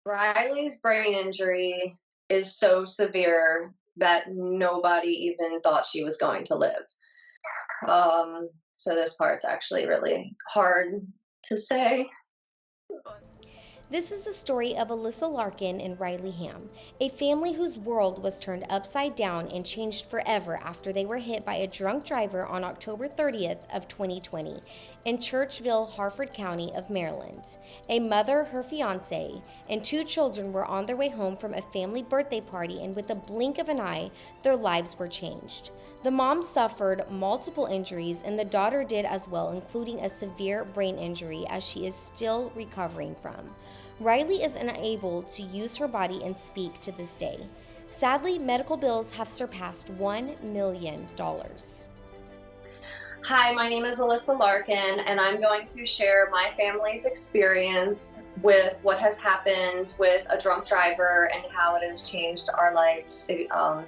Riley's brain injury is so severe that nobody even thought she was going to live. So this part's actually really hard to say. This is the story of Alyssa Larkin and Rylee Ham, a family whose world was turned upside down and changed forever after they were hit by a drunk driver on October 30th of 2020 in Churchville, Harford County of Maryland. A mother, her fiancé, and two children were on their way home from a family birthday party, and with a blink of an eye, their lives were changed. The mom suffered multiple injuries, and the daughter did as well, including a severe brain injury, as she is still recovering from. Rylee is unable to use her body and speak to this day. Sadly, medical bills have surpassed $1 million. Hi, my name is Alyssa Larkin, and I'm going to share my family's experience with what has happened with a drunk driver and how it has changed our lives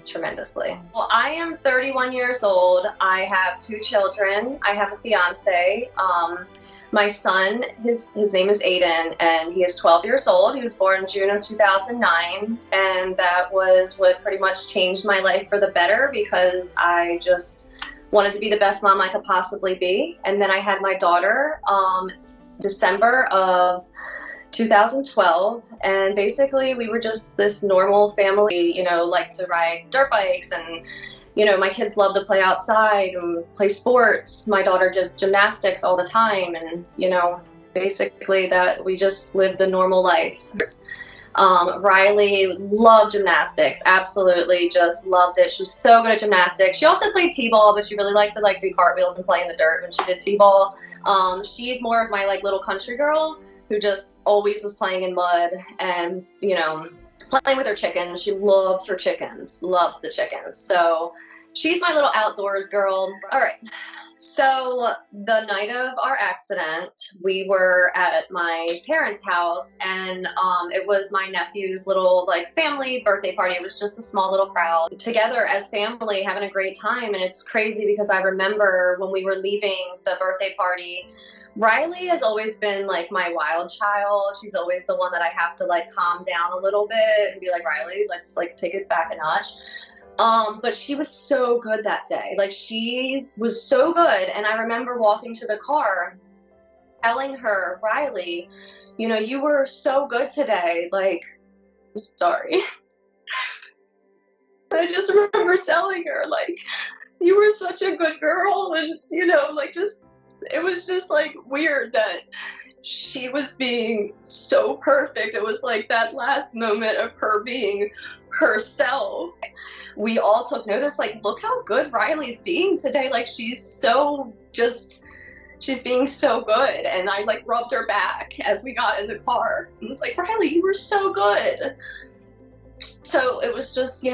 tremendously. Well, I am 31 years old. I have two children. I have a fiance. My son, his name is Aiden, and he is 12 years old. He was born in June of 2009, and that was what pretty much changed my life for the better, because I just wanted to be the best mom I could possibly be. And then I had my daughter December of 2012, and basically we were just this normal family, like to ride dirt bikes, and my kids love to play outside and play sports. My daughter did gymnastics all the time, and basically that we just lived the normal life. Rylee loved gymnastics, absolutely, just loved it. She was so good at gymnastics. She also played t-ball, but she really liked to do cartwheels and play in the dirt when she did t-ball. She's more of my little country girl who just always was playing in mud and playing with her chickens. She loves her chickens, loves the chickens. So she's my little outdoors girl. All right. So the night of our accident, we were at my parents' house, and it was my nephew's little family birthday party. It was just a small little crowd together as family having a great time. And it's crazy because I remember when we were leaving the birthday party, Rylee has always been my wild child. She's always the one that I have to calm down a little bit and be like, Rylee, let's take it back a notch. But she was so good that day. She was so good. And I remember walking to the car telling her, Rylee, you were so good today. I'm sorry. I just remember telling her, you were such a good girl. And, it was just weird that she was being so perfect. It was that last moment of her being herself. We all took notice, look how good Rylee's being today. She's being so good. And I rubbed her back as we got in the car and was like, Rylee, you were so good. So it was just, I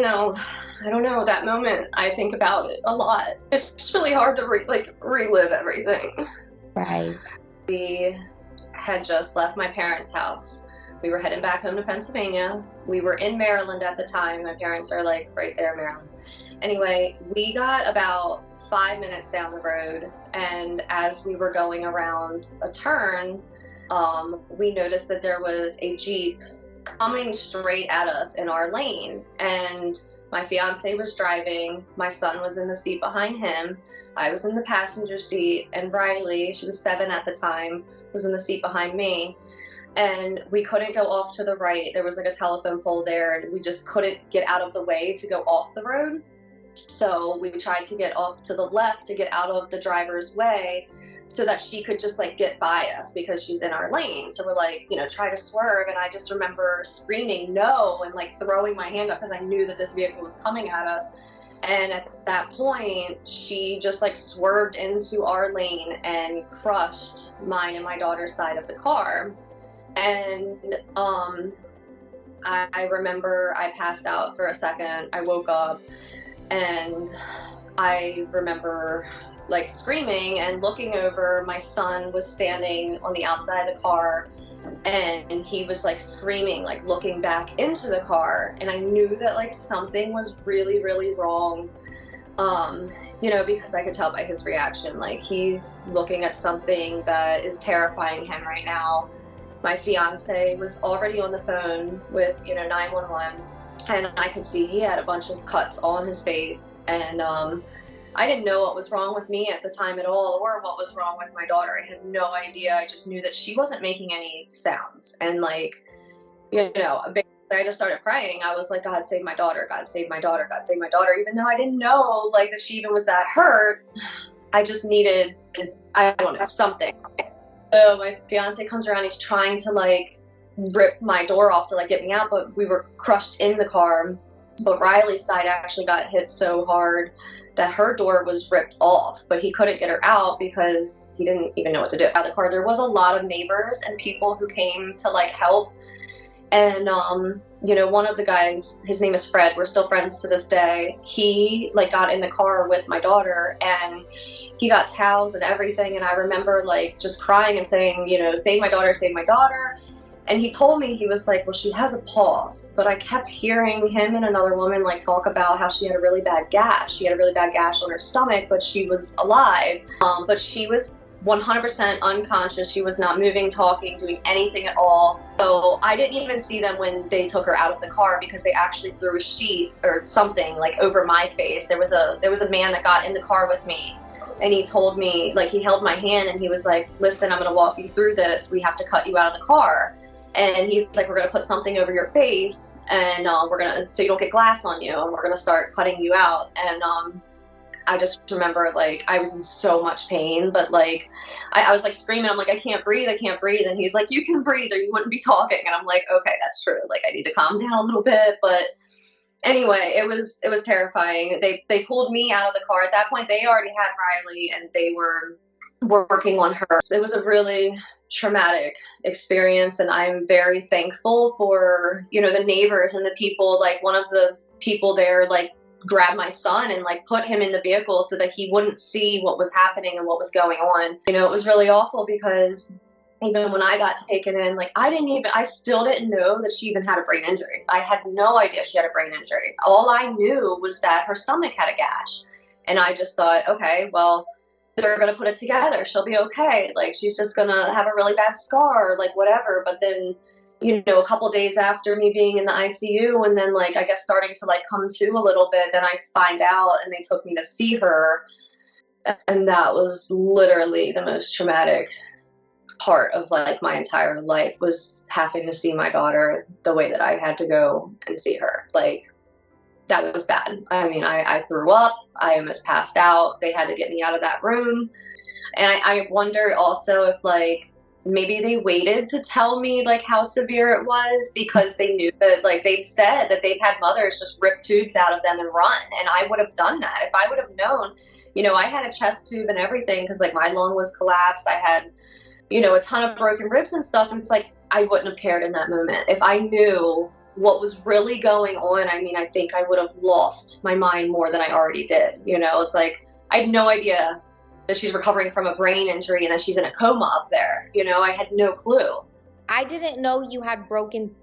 don't know, that moment, I think about it a lot. It's really hard to relive everything. Right. We had just left my parents' house. We were heading back home to Pennsylvania. We were in Maryland at the time. My parents are right there in Maryland. Anyway, we got about 5 minutes down the road, and as we were going around a turn, we noticed that there was a Jeep coming straight at us in our lane. And my fiance was driving, my son was in the seat behind him, I was in the passenger seat, and Rylee, she was 7 at the time, was in the seat behind me. And we couldn't go off to the right. There was a telephone pole there, and we just couldn't get out of the way to go off the road. So we tried to get off to the left to get out of the driver's way so that she could just get by us because she's in our lane. So we're try to swerve. And I just remember screaming no and throwing my hand up because I knew that this vehicle was coming at us. And at that point, she just swerved into our lane and crushed mine and my daughter's side of the car. And I remember I passed out for a second. I woke up and I remember screaming and looking over. My son was standing on the outside of the car, and he was screaming, looking back into the car. And I knew that something was really, really wrong. Because I could tell by his reaction, he's looking at something that is terrifying him right now. My fiance was already on the phone with, 911, and I could see he had a bunch of cuts on his face, and I didn't know what was wrong with me at the time at all, or what was wrong with my daughter. I had no idea. I just knew that she wasn't making any sounds, and I just started praying. I was like, God save my daughter, God save my daughter, God save my daughter, even though I didn't know that she even was that hurt. I just needed, I don't know, something. So my fiance comes around, he's trying to rip my door off to get me out, but we were crushed in the car. But Riley's side actually got hit so hard that her door was ripped off, but he couldn't get her out because he didn't even know what to do. Out of the car, there was a lot of neighbors and people who came to help. And, one of the guys, his name is Fred, we're still friends to this day. He got in the car with my daughter, and he got towels and everything. And I remember just crying and saying, save my daughter, save my daughter. And he told me, he was like, well, she has a pulse. But I kept hearing him and another woman talk about how she had a really bad gash. She had a really bad gash on her stomach, but she was alive. But she was 100% unconscious. She was not moving, talking, doing anything at all. So I didn't even see them when they took her out of the car, because they actually threw a sheet or something over my face. There was a man that got in the car with me, and he told me, he held my hand and he was like, listen, I'm going to walk you through this. We have to cut you out of the car. And he's like, we're going to put something over your face, and so you don't get glass on you, and we're going to start cutting you out. And I just remember I was in so much pain, but I was screaming, I'm like, I can't breathe. And he's like, you can breathe or you wouldn't be talking. And I'm like, okay, that's true. I need to calm down a little bit. But anyway, it was terrifying. They pulled me out of the car. At that point, they already had Rylee, and they were working on her. It was a really traumatic experience, and I'm very thankful for, the neighbors and the people. One of the people there, grabbed my son and put him in the vehicle so that he wouldn't see what was happening and what was going on. It was really awful, because even when I got taken in, I still didn't know that she even had a brain injury. I had no idea she had a brain injury. All I knew was that her stomach had a gash. And I just thought, okay, well, they're going to put it together. She'll be okay. She's just going to have a really bad scar, whatever. But then, a couple days after me being in the ICU, and then I guess starting to come to a little bit, then I find out, and they took me to see her. And that was literally the most traumatic part of my entire life, was having to see my daughter the way that I had to go and see her. That was bad. I mean, I threw up. I almost passed out. They had to get me out of that room. And I wonder also if maybe they waited to tell me how severe it was, because they knew that they've said that they've had mothers just rip tubes out of them and run. And I would have done that if I would have known. I had a chest tube and everything, because my lung was collapsed. I had, a ton of broken ribs and stuff. And it's I wouldn't have cared in that moment. If I knew what was really going on, I mean, I think I would have lost my mind more than I already did. It's I had no idea that she's recovering from a brain injury and that she's in a coma up there. I had no clue. I didn't know you had broken.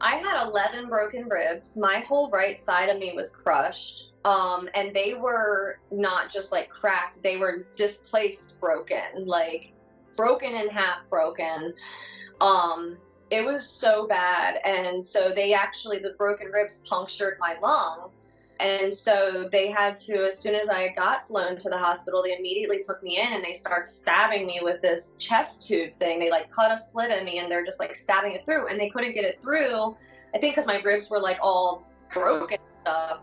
I had 11 broken ribs. My whole right side of me was crushed. And they were not just cracked, they were displaced broken, broken in half broken. It was so bad. And so the broken ribs punctured my lung. And so they had to, as soon as I got flown to the hospital, they immediately took me in and they start stabbing me with this chest tube thing. They cut a slit in me and they're just stabbing it through, and they couldn't get it through. I think because my ribs were all broken and stuff.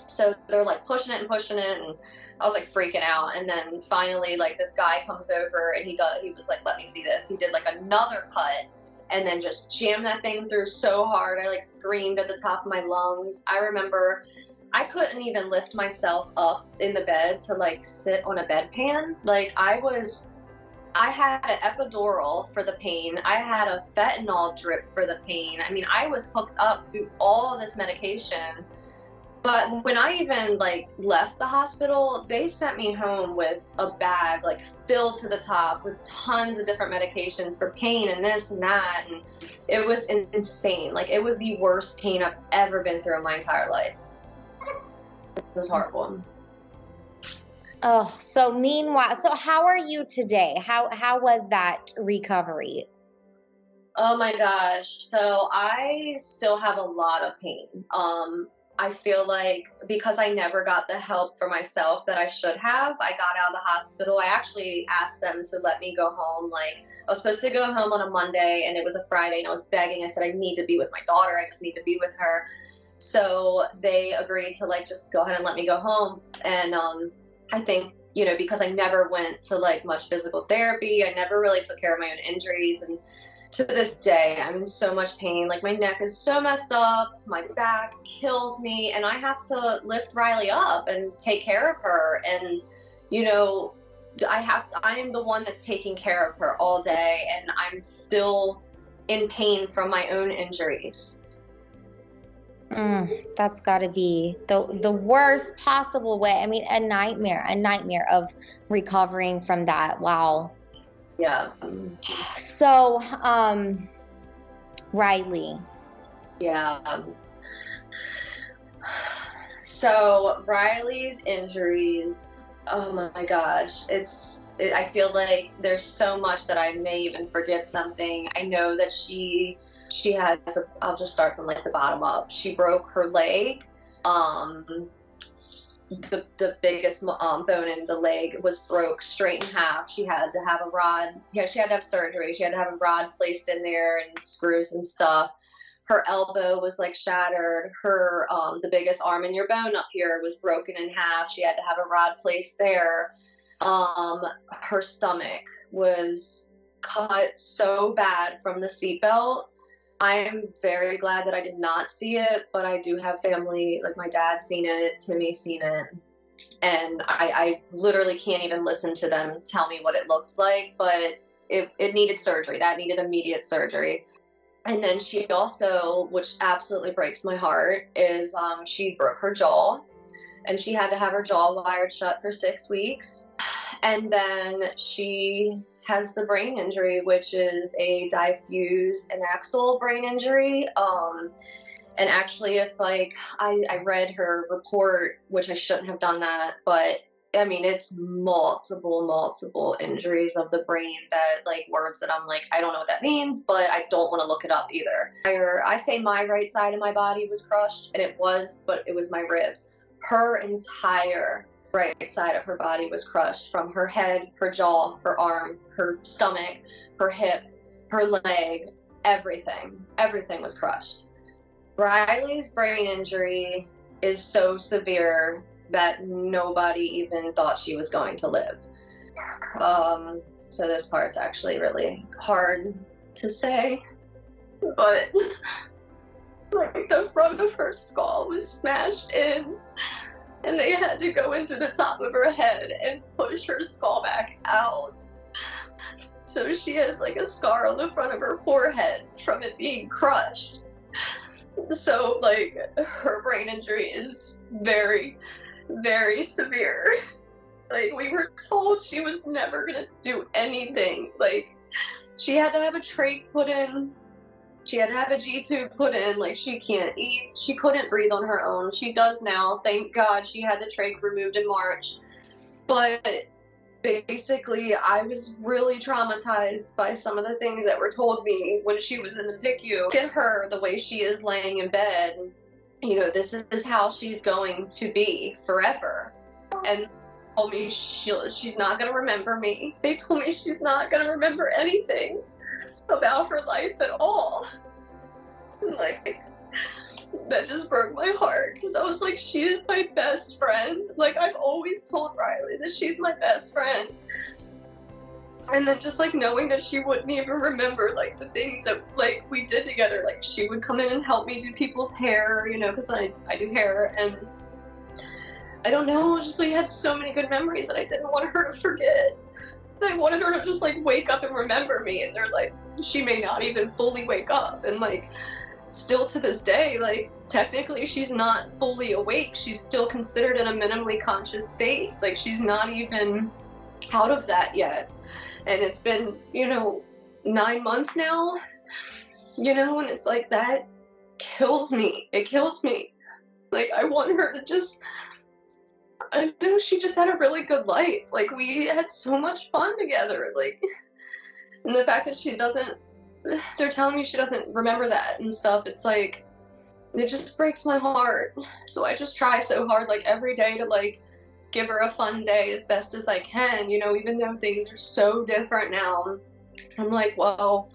So they're pushing it, and I was freaking out. And then finally this guy comes over and he was let me see this. He did another cut and then just jammed that thing through so hard. I screamed at the top of my lungs. I remember I couldn't even lift myself up in the bed to sit on a bedpan. I had an epidural for the pain. I had a fentanyl drip for the pain. I mean, I was hooked up to all this medication. But when I even left the hospital, they sent me home with a bag filled to the top with tons of different medications for pain and this and that. And it was insane. It was the worst pain I've ever been through in my entire life. It was horrible. Oh, so meanwhile, how are you today? How was that recovery? Oh my gosh. So I still have a lot of pain. I feel like because I never got the help for myself that I should have, I got out of the hospital. I actually asked them to let me go home. Like, I was supposed to go home on a Monday and it was a Friday, and I was begging. I said, I need to be with my daughter. I just need to be with her. So they agreed to like just go ahead and let me go home. And I think, you know, because I never went to like much physical therapy, I never really took care of my own injuries. And to this day, I'm in so much pain. Like, my neck is so messed up, my back kills me, and I have to lift Rylee up and take care of her. And, you know, I am the one that's taking care of her all day, and I'm still in pain from my own injuries. That's got to be the worst possible way. I mean, a nightmare of recovering from that. Wow. Yeah. So, Rylee. Yeah. So Rylee's injuries, oh my gosh, I feel like there's so much that I may even forget something. I know that she has, I'll just start from like the bottom up. She broke her leg. The biggest bone in the leg was broke straight in half. She had to have a rod. Yeah, she had to have surgery. She had to have a rod placed in there and screws and stuff. Her elbow was like shattered. Her the biggest arm in your bone up here was broken in half. She had to have a rod placed there. Her stomach was cut so bad from the seatbelt. I am very glad that I did not see it, but I do have family, like my dad seen it, Timmy seen it, and I literally can't even listen to them tell me what it looked like, but it needed surgery. That needed immediate surgery. And then she also, which absolutely breaks my heart, is she broke her jaw, and she had to have her jaw wired shut for 6 weeks. And then she has the brain injury, which is a diffuse anaxial brain injury. And actually, if like I read her report, which I shouldn't have done that, but I mean, it's multiple injuries of the brain that like words that I'm like, I don't know what that means, but I don't want to look it up either. I say my right side of my body was crushed, and it was, but it was my ribs. Her entire right side of her body was crushed, from her head, her jaw, her arm, her stomach, her hip, her leg, everything was crushed. Rylee's brain injury is so severe that nobody even thought she was going to live. So this part's actually really hard to say, but like the front of her skull was smashed in, and they had to go in through the top of her head and push her skull back out. So she has like a scar on the front of her forehead from it being crushed. So like her brain injury is very, very severe. Like, we were told she was never gonna do anything. Like, she had to have a trach put in. She had to have a G-tube put in. Like, she can't eat. She couldn't breathe on her own. She does now. Thank God she had the trach removed in March. But basically, I was really traumatized by some of the things that were told me when she was in the PICU. Look at her, the way she is laying in bed. You know, this is how she's going to be forever. And told me she's not going to remember me. They told me she's not going to remember anything about her life at all. Like, that just broke my heart, because I was like, she is my best friend. Like, I've always told Rylee that she's my best friend. And then just like knowing that she wouldn't even remember like the things that like we did together. Like, she would come in and help me do people's hair, you know, because I do hair, and I don't know, just we had so many good memories that I didn't want her to forget. I wanted her to just like wake up and remember me, and they're like, she may not even fully wake up. And like, still to this day, like, technically she's not fully awake. She's still considered in a minimally conscious state. Like, she's not even out of that yet. And it's been, you know, 9 months now, you know, and it's like, that kills me. It kills me. Like, I want her to just, I know she just had a really good life. Like, we had so much fun together. Like, and the fact that she doesn't they're telling me she doesn't remember that and stuff. It's like, it just breaks my heart. So I just try so hard, like, every day to, like, give her a fun day as best as I can, you know, even though things are so different now. I'm like, well,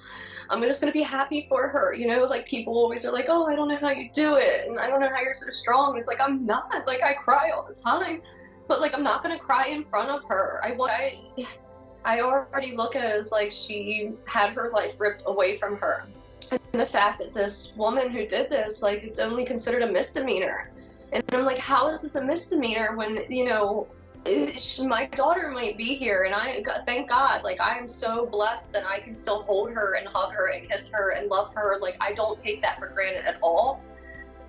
I'm just gonna be happy for her, you know, like, people always are like, oh, I don't know how you do it, and I don't know how you're so strong. It's like, I'm not, like, I cry all the time, but, like, I'm not gonna cry in front of her. I already look at it as, like, she had her life ripped away from her. And the fact that this woman who did this, like, it's only considered a misdemeanor. And I'm like, how is this a misdemeanor when, you know, my daughter might be here, and thank God, like, I am so blessed that I can still hold her and hug her and kiss her and love her. Like, I don't take that for granted at all.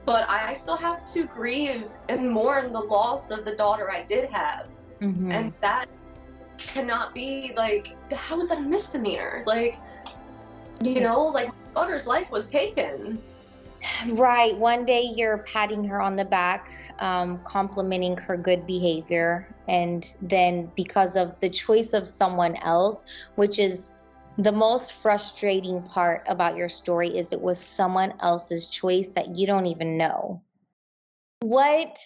But I still have to grieve and mourn the loss of the daughter I did have. Mm-hmm. And that cannot be, like, how is that a misdemeanor? Like, you know, like, my daughter's life was taken. Right. One day you're patting her on the back, complimenting her good behavior. And then because of the choice of someone else, which is the most frustrating part about your story, is it was someone else's choice that you don't even know. What,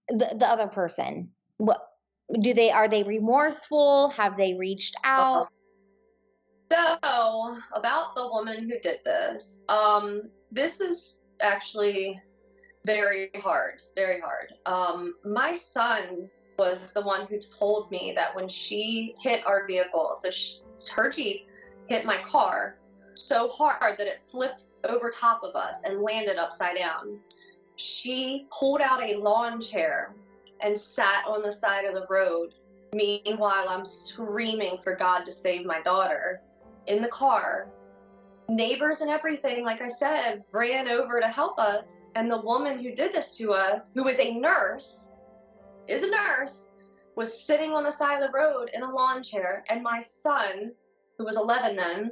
the other person, what are they remorseful? Have they reached out? So, about the woman who did this, this is actually very hard, very hard. My son was the one who told me that when she hit our vehicle, so her Jeep hit my car so hard that it flipped over top of us and landed upside down. She pulled out a lawn chair and sat on the side of the road. Meanwhile, I'm screaming for God to save my daughter in the car. Neighbors and everything, like I said, ran over to help us. And the woman who did this to us, who is a nurse, was sitting on the side of the road in a lawn chair. And my son, who was 11 then,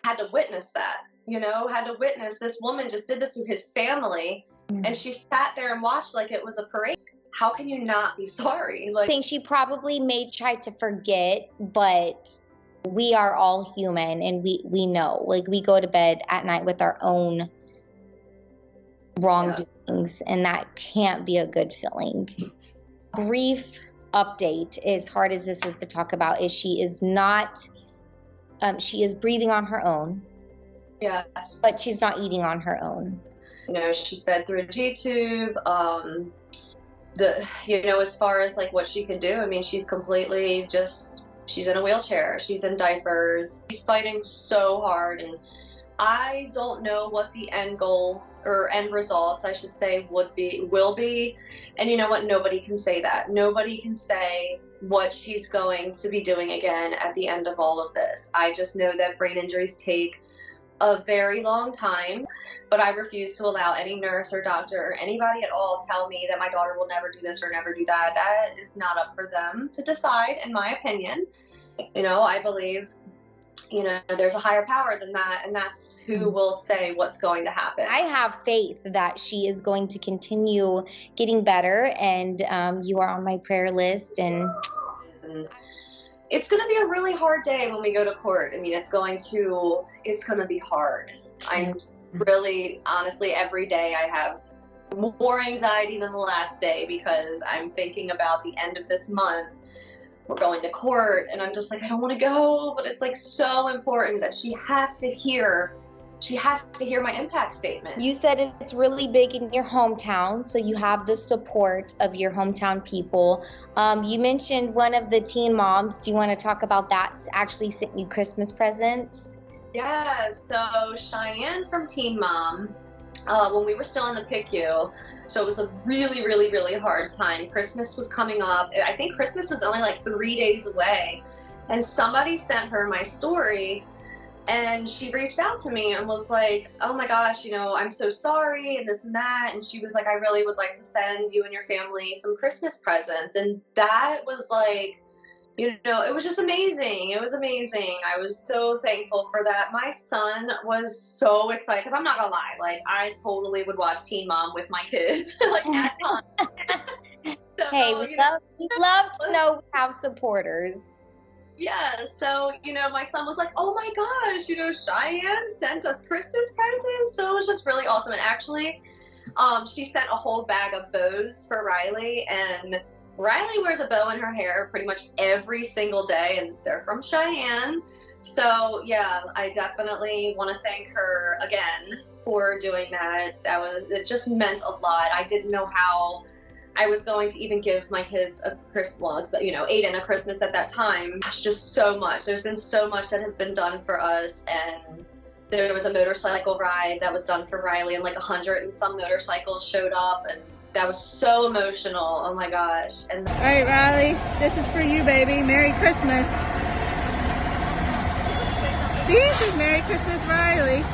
had to witness that, you know, had to witness this woman just did this to his family. And she sat there and watched like it was a parade. How can you not be sorry? Like, I think she probably may try to forget, but we are all human, and we know, like, we go to bed at night with our own wrongdoings, and that can't be a good feeling. Brief update, as hard as this is to talk about, is she is not, she is breathing on her own. Yes. But she's not eating on her own. You know, she's fed through a G-tube. You know, as far as like what she can do, I mean, she's completely just, she's in a wheelchair, she's in diapers, she's fighting so hard, and I don't know what the end goal, or end results, I should say, will be. And you know what? Nobody can say that. Nobody can say what she's going to be doing again at the end of all of this. I just know that brain injuries take a very long time, but I refuse to allow any nurse or doctor or anybody at all tell me that my daughter will never do this or never do that. That is not up for them to decide, in my opinion. You know, I believe, you know, there's a higher power than that, and that's who will say what's going to happen. I have faith that she is going to continue getting better, and you are on my prayer list. And it's going to be a really hard day when we go to court. I mean, it's going to be hard. I'm really, honestly, every day I have more anxiety than the last day, because I'm thinking about the end of this month. We're going to court, and I'm just like, I don't want to go, but it's like so important that she has to hear my impact statement. You said it's really big in your hometown, so you have the support of your hometown people. You mentioned one of the teen moms. Do you want to talk about that? Actually sent you Christmas presents? Yeah, so Cheyenne from Teen Mom, when we were still in the PICU, so it was a really, really, really hard time. Christmas was coming up. I think Christmas was only like 3 days away, and somebody sent her my story, and she reached out to me and was like, oh my gosh, you know, I'm so sorry, and this and that. And she was like, I really would like to send you and your family some Christmas presents. And that was like, you know, it was just amazing. It was amazing. I was so thankful for that. My son was so excited, because I'm not gonna lie, like, I totally would watch Teen Mom with my kids, like, at times. So, hey, we love to know we have supporters. Yeah, so, my son was like, oh my gosh, Cheyenne sent us Christmas presents. So it was just really awesome. And actually, she sent a whole bag of bows for Rylee, and Rylee wears a bow in her hair pretty much every single day, and they're from Cheyenne. So yeah, I definitely want to thank her again for doing that. It just meant a lot. I didn't know how I was going to even give my kids a Christmas, but Aiden a Christmas at that time. It's just so much. There's been so much that has been done for us, and there was a motorcycle ride that was done for Rylee, and like 100 and some motorcycles showed up, and that was so emotional. Oh my gosh. And all right, Rylee, this is for you, baby. Merry Christmas. This is Merry Christmas, Rylee.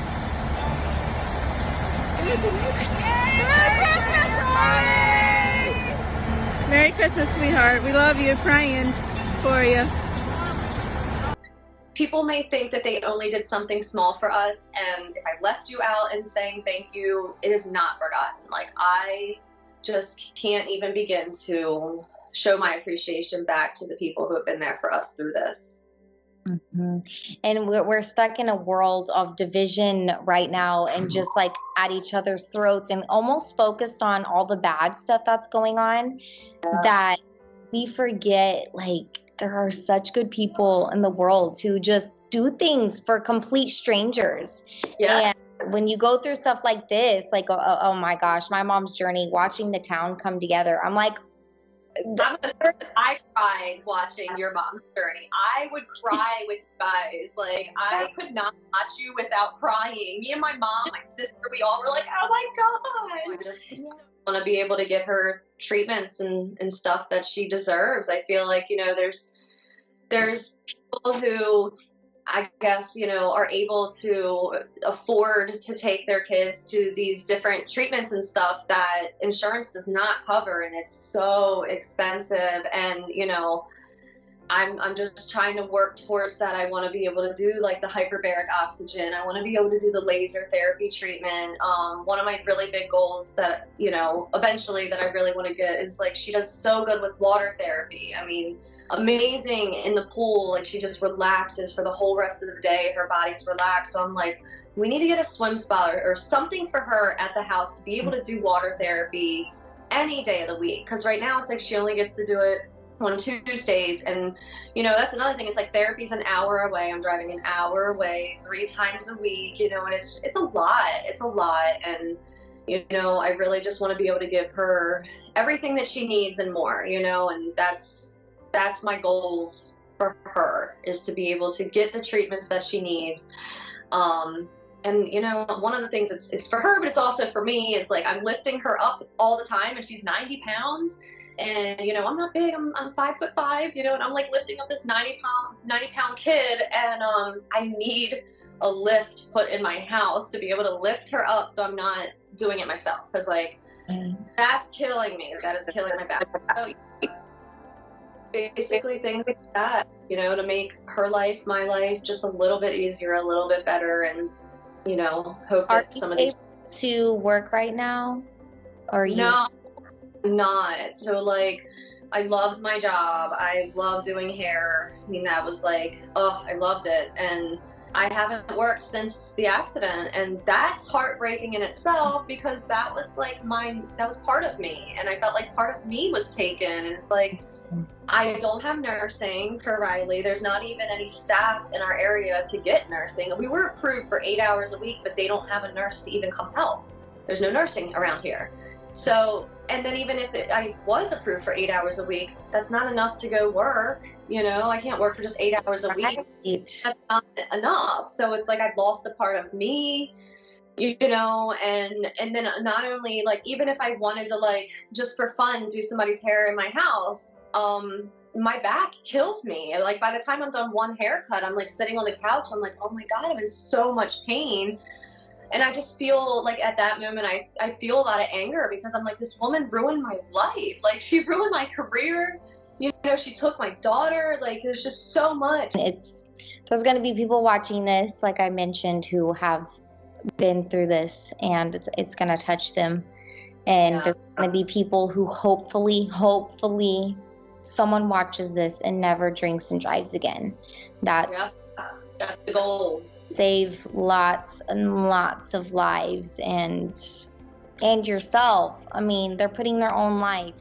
Merry Christmas, sweetheart. We love you. Praying for you. People may think that they only did something small for us, and if I left you out in saying thank you, it is not forgotten. Like, I just can't even begin to show my appreciation back to the people who have been there for us through this. Mm-hmm. And we're stuck in a world of division right now, and just like at each other's throats, and almost focused on all the bad stuff that's going on, that we forget, like, there are such good people in the world who just do things for complete strangers. Yeah. And when you go through stuff like this, like, oh my gosh, my mom's journey, watching the town come together, I'm like, I cried watching your mom's journey. I would cry with you guys. Like, I could not watch you without crying. Me and my mom, my sister, we all were like, oh my God. I just want to be able to get her treatments and stuff that she deserves. I feel like, there's people who, I guess, are able to afford to take their kids to these different treatments and stuff that insurance does not cover, and it's so expensive. And, I'm just trying to work towards that. I want to be able to do like the hyperbaric oxygen. I want to be able to do the laser therapy treatment. One of my really big goals that, eventually that I really want to get is, like, she does so good with water therapy. I mean, amazing in the pool. Like, she just relaxes for the whole rest of the day. Her body's relaxed. So I'm like, we need to get a swim spot or something for her at the house to be able to do water therapy any day of the week. Because right now it's like she only gets to do it on Tuesdays, and that's another thing. It's like therapy's an hour away. I'm driving an hour away 3 times a week, and it's a lot. And I really just want to be able to give her everything that she needs and more, and that's my goals for her, is to be able to get the treatments that she needs. And one of the things, it's for her, but it's also for me, is like, I'm lifting her up all the time, and she's 90 pounds. And, I'm not big, I'm 5'5", and I'm like lifting up this 90 pound kid, and I need a lift put in my house to be able to lift her up, so I'm not doing it myself, because, like, that's killing me. That is killing my back. So basically things like that, to make her life, my life, just a little bit easier, a little bit better, and, hope that some of these... to work right now? Or you? No. Not. So, like, I loved my job. I love doing hair. I mean, that was like, I loved it. And I haven't worked since the accident, and that's heartbreaking in itself, because that was like that was part of me, and I felt like part of me was taken. And it's like, I don't have nursing for Rylee. There's not even any staff in our area to get nursing. We were approved for 8 hours a week, but they don't have a nurse to even come help. There's no nursing around here. So, and then even if I was approved for 8 hours a week, that's not enough to go work. I can't work for just 8 hours a week. That's not enough. So it's like, I've lost a part of me, and then not only, like, even if I wanted to, like, just for fun, do somebody's hair in my house, my back kills me. Like, by the time I'm done one haircut, I'm like sitting on the couch. I'm like, oh my God, I'm in so much pain. And I just feel like at that moment, I feel a lot of anger, because I'm like, this woman ruined my life. Like, she ruined my career. She took my daughter. Like, there's just so much. There's going to be people watching this, like I mentioned, who have been through this, and it's going to touch them. And there's going to be people who hopefully someone watches this and never drinks and drives again. That's the goal. Save lots and lots of lives and yourself. I mean, they're putting their own life